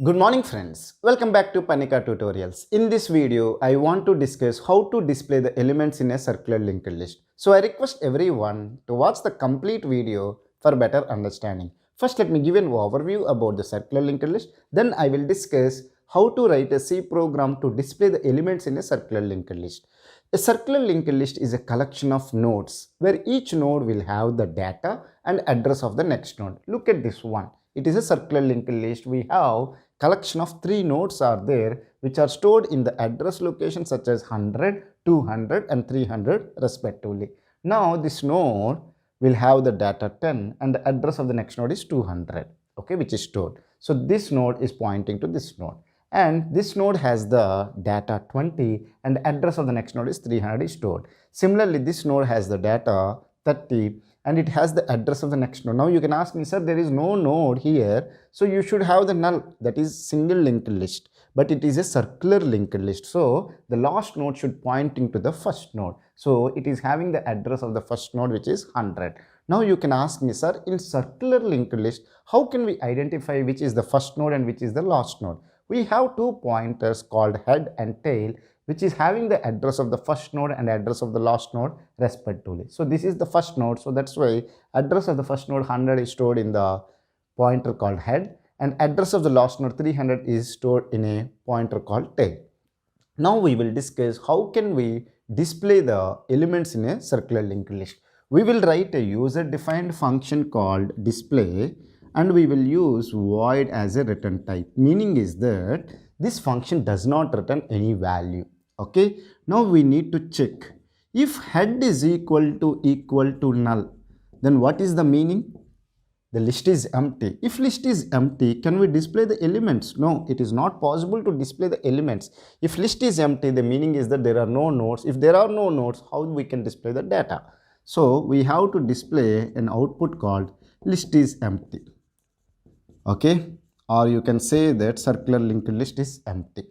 Good morning friends, welcome back to Parnika tutorials. In this video, I want to discuss how to display the elements in a circular linked list. So I request everyone to watch the complete video for better understanding. First, let me give an overview about the circular linked list. Then I will discuss how to write a C program to display the elements in a circular linked list. A circular linked list is a collection of nodes where each node will have the data and address of the next node. Look at this one. It is a circular linked list. We have collection of 3 nodes are there which are stored in the address location such as 100, 200 and 300 respectively. Now this node will have the data 10 and the address of the next node is 200, okay, which is stored. So this node is pointing to this node, and this node has the data 20 and the address of the next node is 300 is stored. Similarly, this node has the data 30 and it has the address of the next node. Now you can ask me, sir, there is no node here, so you should have the null, that is single linked list, but it is a circular linked list, so the last node should pointing to the first node, so it is having the address of the first node which is 100. Now you can ask me, sir, in circular linked list, how can we identify which is the first node and which is the last node? We have 2 pointers called head and tail, which is having the address of the first node and address of the last node respectively. So this is the first node, so that's why address of the first node 100 is stored in the pointer called head, and address of the last node 300 is stored in a pointer called tail. Now we will discuss how can we display the elements in a circular linked list. We will write a user defined function called display, and we will use void as a return type. Meaning is that this function does not return any value. Okay, now we need to check if head is equal to null, then what is the meaning? The list is empty. If list is empty, can we display the elements? No, it is not possible to display the elements. If list is empty, the meaning is that there are no nodes. If there are no nodes, how we can display the data? So we have to display an output called list is empty. Okay, or you can say that circular linked list is empty.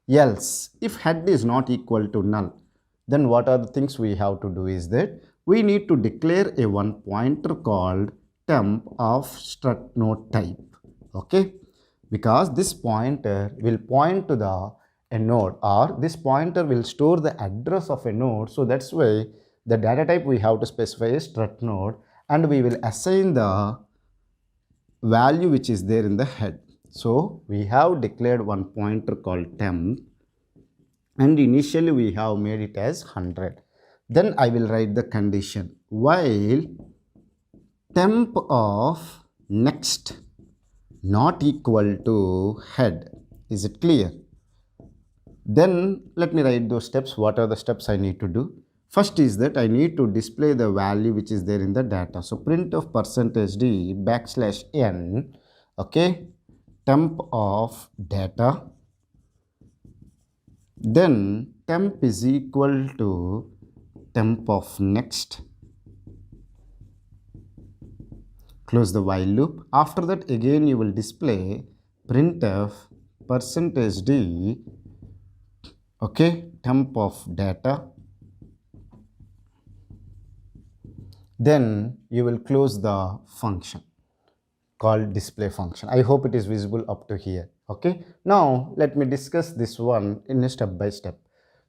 Else, if head is not equal to null, then what are the things we have to do is that we need to declare a one pointer called temp of struct node type. Okay, because this pointer will point to a node, or this pointer will store the address of a node. So that's why the data type we have to specify is struct node, and we will assign the value which is there in the head. So we have declared one pointer called temp, and initially we have made it as 100. Then I will write the condition while temp of next not equal to head. Is it clear? Then let me write those steps. What are the steps I need to do? First is that I need to display the value which is there in the data. So print of %d \n, okay, temp of data, then temp is equal to temp of next, close the while loop. After that again you will display printf %d, okay, temp of data, then you will close the function called display function. I hope it is visible up to here. Okay, now let me discuss this one in a step by step.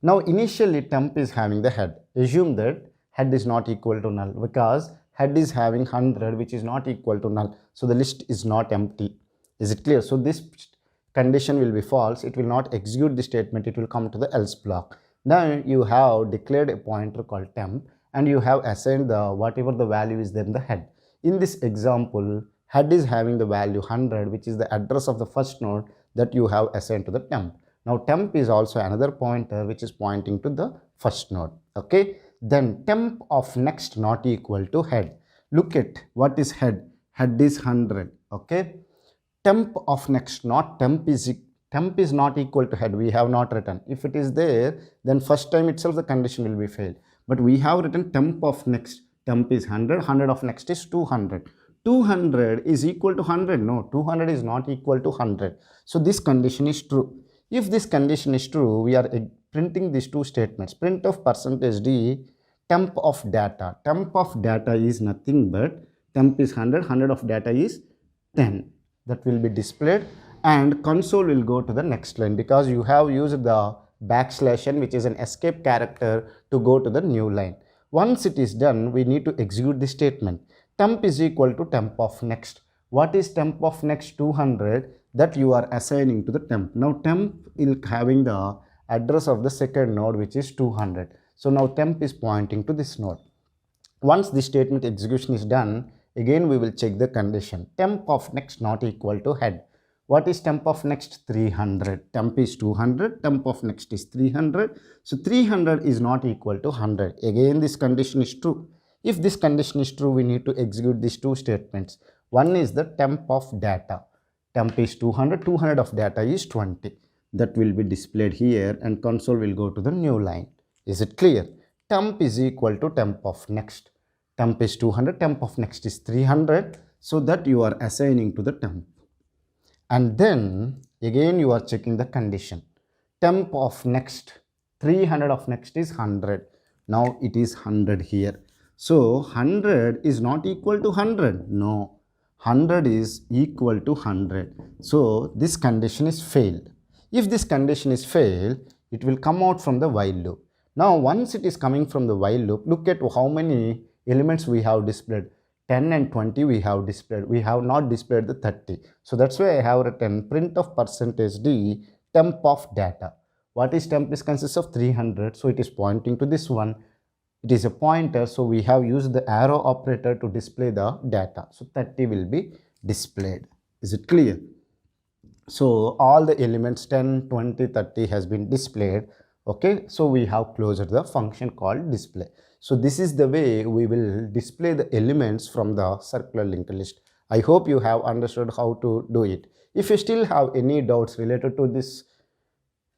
Now initially temp is having the head. Assume that head is not equal to null, because head is having 100 which is not equal to null, so the list is not empty. Is it clear? So this condition will be false. It will not execute the statement. It will come to the else block. Then you have declared a pointer called temp, and you have assigned the whatever the value is there in the head. In this example, head is having the value 100, which is the address of the first node that you have assigned to the temp. Now temp is also another pointer which is pointing to the first node. Okay, then temp of next not equal to head. Look at what is head. Head is 100. Okay, temp of next, not temp is not equal to head. We have not written. If it is there, then first time itself the condition will be failed. But we have written temp of next. Temp is 100, 100 of next is 200. 200 is equal to 100. No, 200 is not equal to 100. So this condition is true. If this condition is true, we are printing these two statements. Print of %d temp of data. Temp of data is nothing but temp is 100, 100 of data is 10. That will be displayed, and console will go to the next line because you have used the backslash n, which is an escape character, to go to the new line. Once it is done, we need to execute the statement. Temp is equal to temp of next. What is temp of next? 200, that you are assigning to the temp. Now temp is having the address of the second node, which is 200. So now temp is pointing to this node. Once the statement execution is done, again we will check the condition. Temp of next not equal to head. What is temp of next? 300. Temp is 200. Temp of next is 300. So 300 is not equal to 100. Again this condition is true. If this condition is true, we need to execute these two statements. One is the temp of data. Temp is 200. 200 of data is 20. That will be displayed here and console will go to the new line. Is it clear? Temp is equal to temp of next. Temp is 200. Temp of next is 300. So that you are assigning to the temp. And then again you are checking the condition. Temp of next, 300 of next is 100. Now it is 100 here. So 100 is not equal to 100. No, 100 is equal to 100. So this condition is failed. If this condition is failed, it will come out from the while loop. Now once it is coming from the while loop, look at how many elements we have displayed. 10 and 20 we have displayed. We have not displayed the 30. So that's why I have written print of %d temp of data. What is temp? Is consists of 300. So it is pointing to this one. It is a pointer. So we have used the arrow operator to display the data. So 30 will be displayed. Is it clear? So all the elements 10, 20, 30 has been displayed. Okay, so we have closed the function called display. So this is the way we will display the elements from the circular linked list. I hope you have understood how to do it. If you still have any doubts related to this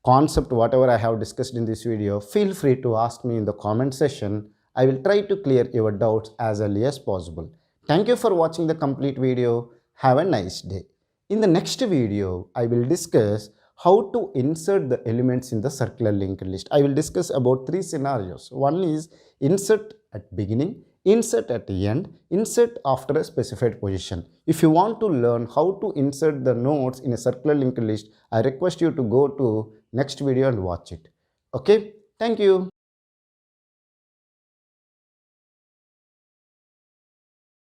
concept, whatever I have discussed in this video, feel free to ask me in the comment section. I will try to clear your doubts as early as possible. Thank you for watching the complete video. Have a nice day. In the next video, I will discuss how to insert the elements in the circular linked list. I will discuss about 3 scenarios. One is insert at beginning, insert at the end, insert after a specified position. If you want to learn how to insert the nodes in a circular linked list, I request you to go to next video and watch it. Okay, thank you.